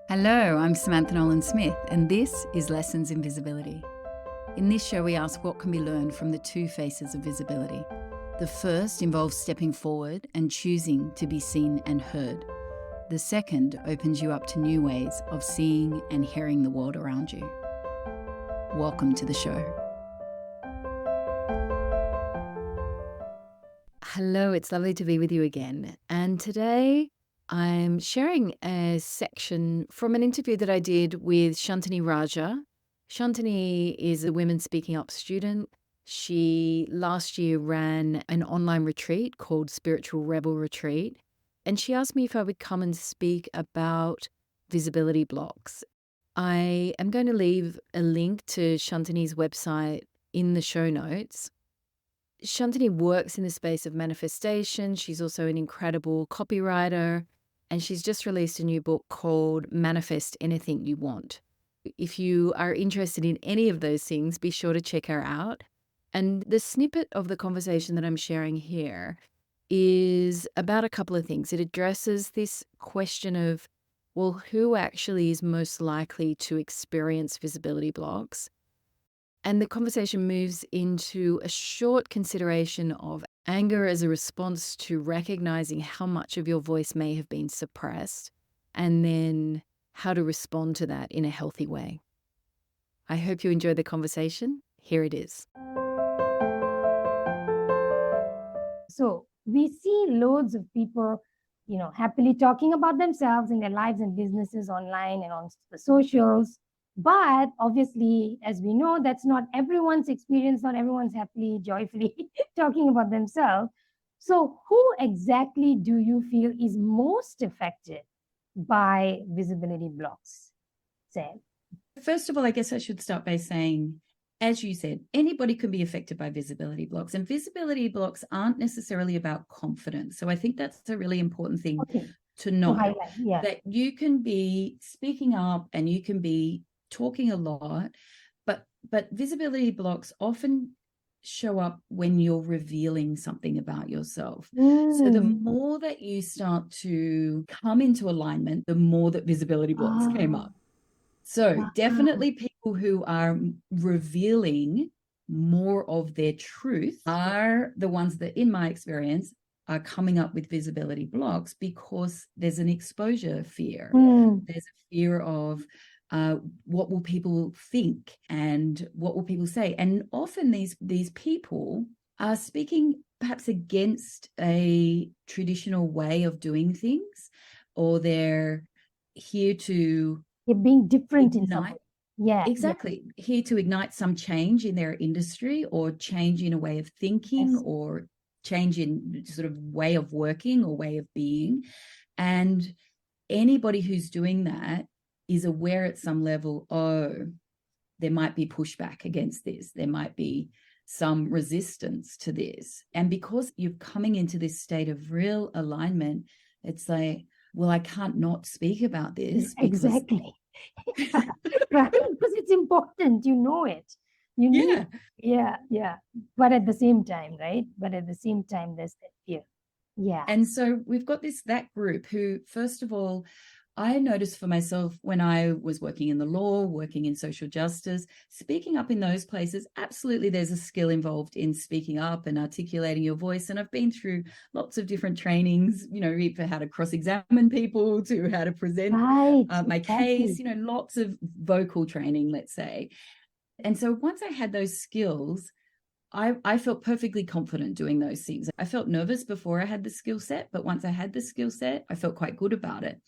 Hello, I'm Samantha Nolan-Smith, and this is Lessons in Visibility. In this show, we ask what can be learned from the two faces of visibility. The first involves stepping forward and choosing to be seen and heard. The second opens you up to new ways of seeing and hearing the world around you. Welcome to the show. Hello, it's lovely to be with you again. And today I'm sharing a section from an interview that I did with Shantini Raja. Shantini is a Women Speaking Up student. She last year ran an online retreat called Spiritual Rebel Retreat. And she asked me if I would come and speak about visibility blocks. I am going to leave a link to Shantini's website in the show notes. Shantini works in the space of manifestation. She's also an incredible copywriter, and she's just released a new book called Manifest Anything You Want. If you are interested in any of those things, be sure to check her out. And the snippet of the conversation that I'm sharing here is about a couple of things. It addresses this question of, well, who actually is most likely to experience visibility blocks? And the conversation moves into a short consideration of anger as a response to recognizing how much of your voice may have been suppressed, and then how to respond to that in a healthy way. I hope you enjoy the conversation. Here it is. So we see loads of people, happily talking about themselves and their lives and businesses online and on the socials. But obviously, as we know, that's not everyone's experience. Not everyone's happily, joyfully talking about themselves. So who exactly do you feel is most affected by visibility blocks, Sam? First of all, I guess I should start by saying, as you said, anybody can be affected by visibility blocks, and visibility blocks aren't necessarily about confidence. So I think that's a really important thing to know, that you can be speaking up and you can be talking a lot, but visibility blocks often show up when you're revealing something about yourself. So the more that you start to come into alignment, the more that visibility blocks came up. So definitely people who are revealing more of their truth are the ones that, in my experience, are coming up with visibility blocks because there's an exposure fear. There's a fear of what will people think and what will people say? And often these people are speaking perhaps against a traditional way of doing things, or they're here to... You're being different in some way. Yeah, exactly. Yeah. Here to ignite some change in their industry, or change in a way of thinking, or change in sort of way of working or way of being. And anybody who's doing that is aware at some level, there might be pushback against this. There might be some resistance to this. And because you're coming into this state of real alignment, it's like, well, I can't not speak about this. Exactly. Right? Because it's important, it. You need, yeah. But at the same time, right? But at the same time, there's that fear. Yeah. And so we've got that group who, first of all, I noticed for myself when I was working in the law, working in social justice, speaking up in those places, absolutely there's a skill involved in speaking up and articulating your voice. And I've been through lots of different trainings, for how to cross-examine people, to how to present my case, lots of vocal training, let's say. And so once I had those skills, I felt perfectly confident doing those things. I felt nervous before I had the skill set, but once I had the skill set, I felt quite good about it.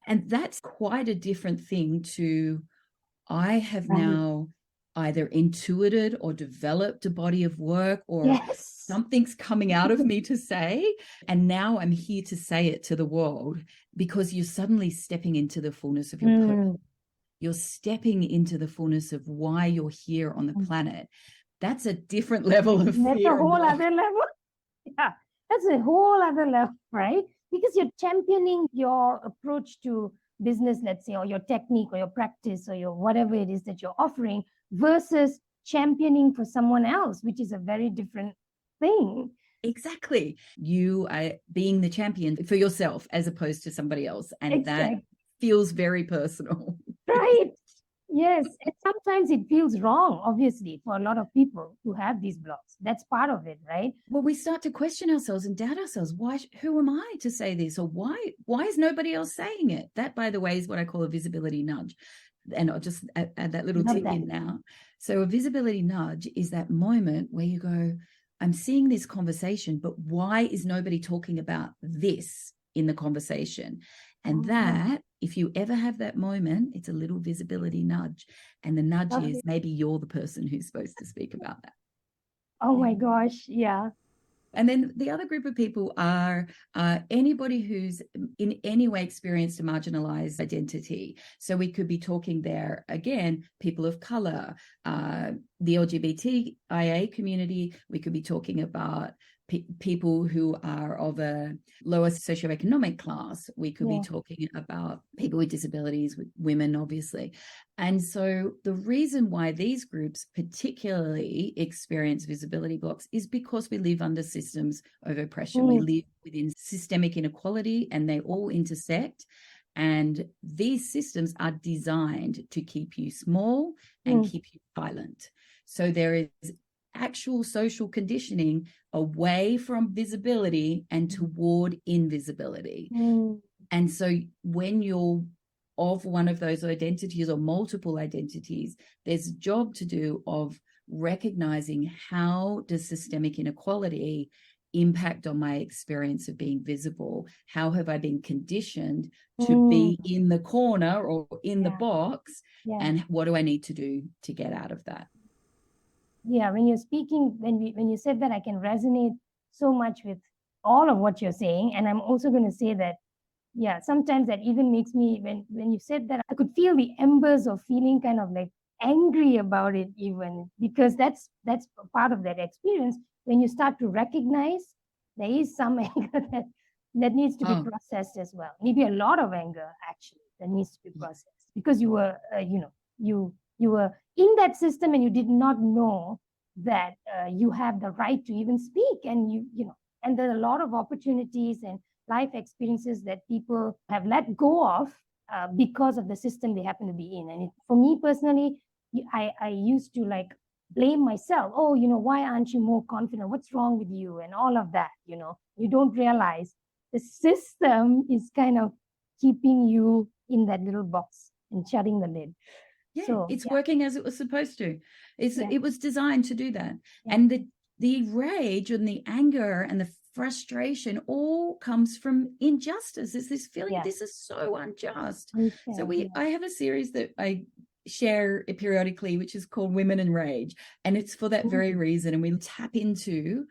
And that's quite a different thing to, I have now either intuited or developed a body of work, or something's coming out of me to say, and now I'm here to say it to the world, because you're suddenly stepping into the fullness of your purpose. You're stepping into the fullness of why you're here on the planet. That's a different level of fear. That's a whole other level. Yeah, that's a whole other level, right? Because you're championing your approach to business, let's say, or your technique or your practice or your whatever it is that you're offering, versus championing for someone else, which is a very different thing. Exactly. You are being the champion for yourself as opposed to somebody else. And that feels very personal. Right. Yes. And sometimes it feels wrong, obviously, for a lot of people who have these blocks. That's part of it, right? Well, we start to question ourselves and doubt ourselves. Why? Who am I to say this? Or why is nobody else saying it? That, by the way, is what I call a visibility nudge. And I'll just add that little tip in now. So a visibility nudge is that moment where you go, I'm seeing this conversation, but why is nobody talking about this in the conversation? And that, if you ever have that moment, it's a little visibility nudge. And the nudge is maybe you're the person who's supposed to speak about that. Oh my gosh. Yeah. And then the other group of people are anybody who's in any way experienced a marginalized identity. So we could be talking there, again, people of color, the LGBTIA community. We could be talking about people who are of a lower socioeconomic class. We could be talking about people with disabilities, with women, obviously. And so the reason why these groups particularly experience visibility blocks is because we live under systems of oppression. We live within systemic inequality, and they all intersect. And these systems are designed to keep you small and keep you silent. So there is actual social conditioning away from visibility and toward invisibility. And so when you're of one of those identities or multiple identities, there's a job to do of recognizing how does systemic inequality impact on my experience of being visible? How have I been conditioned to be in the corner or in the box? And what do I need to do to get out of that? Yeah, when you're speaking, when you said that, I can resonate so much with all of what you're saying. And I'm also going to say that, yeah, sometimes that even makes me, when you said that, I could feel the embers of feeling kind of like angry about it, even because that's part of that experience. When you start to recognize there is some anger that needs to be processed as well. Maybe a lot of anger actually that needs to be processed because you were, you were in that system and you did not know that you have the right to even speak, and and there are a lot of opportunities and life experiences that people have let go of because of the system they happen to be in. And for me personally, I used to like blame myself. Oh, why aren't you more confident? What's wrong with you? And all of that, you don't realize the system is kind of keeping you in that little box and shutting the lid. Yeah, so, it's working as it was supposed to. It was designed to do that. And the rage and the anger and the frustration all comes from injustice. There's this feeling this is so unjust. So I have a series that I share periodically, which is called Women in Rage. And it's for that very reason. And we tap into,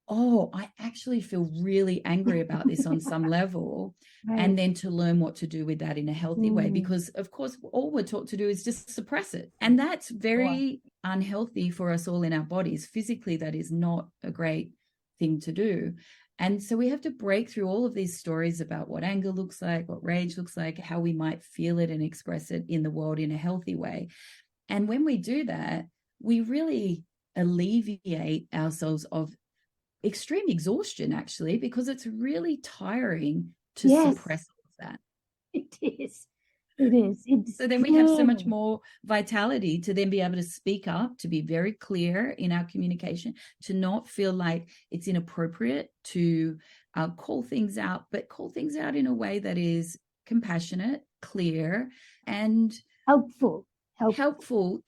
I actually feel really angry about this on some level. And then to learn what to do with that in a healthy way, because of course, all we're taught to do is just suppress it. And that's very unhealthy for us all in our bodies. Physically, that is not a great thing to do. And so we have to break through all of these stories about what anger looks like, what rage looks like, how we might feel it and express it in the world in a healthy way. And when we do that, we really alleviate ourselves of extreme exhaustion, actually, because it's really tiring to suppress all of that. It is. It is. So then we have so much more vitality to then be able to speak up, to be very clear in our communication, to not feel like it's inappropriate to call things out, but call things out in a way that is compassionate, clear, and helpful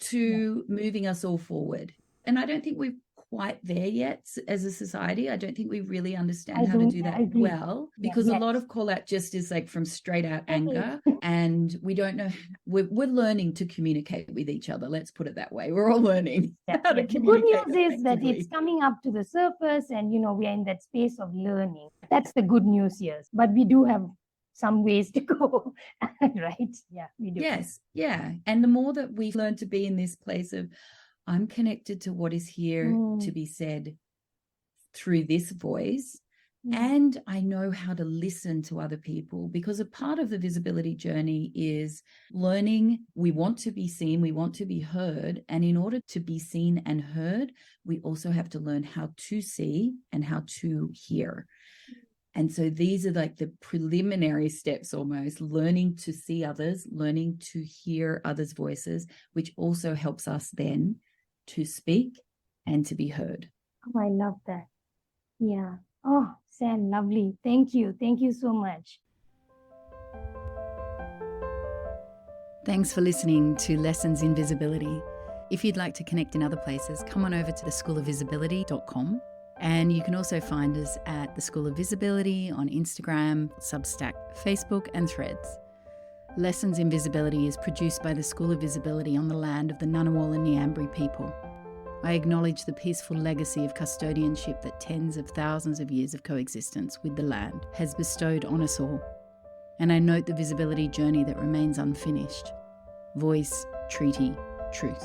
to moving us all forward. And I don't think we're quite there yet as a society. I don't think we really understand how to do that well, because a lot of call out just is like from straight out anger, and we don't know. We're learning to communicate with each other. Let's put it that way. We're all learning how to communicate. The good news is that it's coming up to the surface, and we are in that space of learning. That's the good news here. But we do have some ways to go, right? Yeah, we do. Yes, yeah. And the more that we learn to be in this place of, I'm connected to what is here to be said through this voice. And I know how to listen to other people, because a part of the visibility journey is learning. We want to be seen, we want to be heard. And in order to be seen and heard, we also have to learn how to see and how to hear. And so these are like the preliminary steps, almost learning to see others, learning to hear others' voices, which also helps us then to speak and to be heard. Oh, I love that. Yeah. Oh, Sam, lovely. Thank you. Thank you so much. Thanks for listening to Lessons in Visibility. If you'd like to connect in other places, come on over to theschoolofvisibility.com. And you can also find us at The School of Visibility on Instagram, Substack, Facebook, and Threads. Lessons in Visibility is produced by the School of Visibility on the land of the Ngunnawal and Ngambri people. I acknowledge the peaceful legacy of custodianship that tens of thousands of years of coexistence with the land has bestowed on us all. And I note the visibility journey that remains unfinished. Voice, treaty, truth.